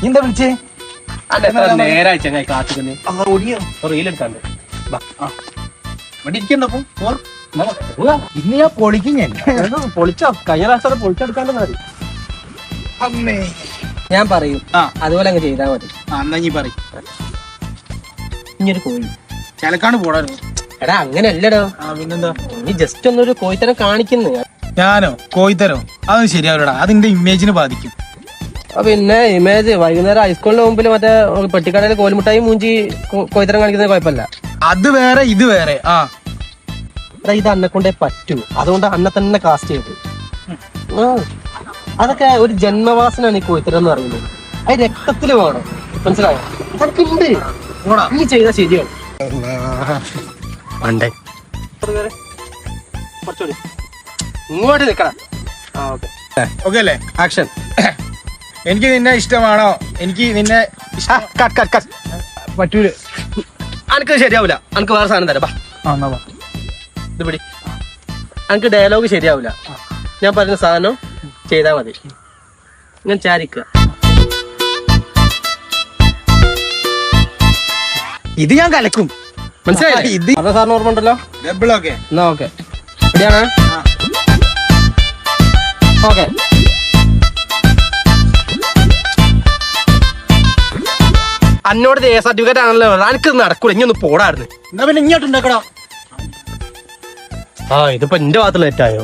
എന്താ വിളിച്ചേ? നേരാഴ്ച കാത്തുകന്നെ റീലെടുക്കാണ്ട് ഇന്ന് ഞാൻ പൊളിക്കും ഞാൻ. പൊളിച്ചോ? കഴിഞ്ഞ പ്രാവശ്യം പൊളിച്ചെടുക്കാണ്ട് മതി. അമ്മേ ഞാൻ പറയും അതുപോലെ അങ്ങ് ചെയ്താൽ മതി. എന്നാ നീ പറയും. ഇനിയൊരു കോഴി ചിലക്കാണ് പോടാനോ. എടാ അങ്ങനെയല്ലടോ, പിന്നെന്താ? നീ ജസ്റ്റ് ഒന്നൊരു കോഴിത്തരം കാണിക്കുന്നു. ഞാനോ കോയിത്തരോ? അതൊന്നും ശരിയാവില്ലടാ, അതിന്റെ ഇമേജിന് ബാധിക്കും. പിന്നെ ഇമേജ് വൈകുന്നേരം ഹൈസ്കൂളിന്റെ മുമ്പിൽ മറ്റേ പെട്ടിക്കടയിൽ കോൽമുട്ടായി മൂഞ്ചി കോഴിത്തരം കാണിക്കുന്നത് കുഴപ്പമില്ല. അത് വേറെ ഇത് വേറെ. എടാ ഇത് അന്നെ കൊണ്ടേ പറ്റൂ, അതുകൊണ്ട് അന്നെ തന്നെ കാസ്റ്റ് ചെയ്തു. അതൊക്കെ ഒരു ജന്മവാസനാണ് ഈ കോഴിത്തരം എന്ന് പറയുന്നത്. അത് രക്തത്തില് വേണം, മനസ്സിലായോ? അതൊക്കെ ഉണ്ട്, നീ ചെയ്താൽ ശരിയാണ്. ഇങ്ങോട്ട് നിക്കണം. ഓക്കെ അല്ലേ? ആക്ഷൻ. എനിക്ക് നിന്നെ ഇഷ്ടമാണോ? എനിക്ക് നിന്നെ പറ്റൂല. അനക്ക് ശരിയാവില്ല, അനക്ക് വേറെ സാധനം തരാം. എന്നാ ഇത് പിടി. അനക്ക് ഡയലോഗ് ശരിയാവില്ല, ഞാൻ പറയുന്ന സാധനം ചെയ്താൽ മതി. ഞാൻ ചാരിക്കുക. ഇത് ഞാൻ കലക്കും, മനസ്സിലായി? ഇത് അതെ സാറിന് ഓർമ്മ ഉണ്ടല്ലോ. ഡബിളൊക്കെ എന്നാ ഓക്കെ, ശരിയാണ്. ഓക്കെ, അന്നോട് സർട്ടിഫിക്കറ്റ് ആണല്ലോ, എനിക്ക് നടക്കൂല. ഇനി ഒന്ന് പോടായിരുന്നു. എന്നാ പിന്നെ ഇങ്ങോട്ട് ഉണ്ടാക്കടാ. ഇതിപ്പോ എന്റെ ഭാഗത്ത് ലേറ്റായോ?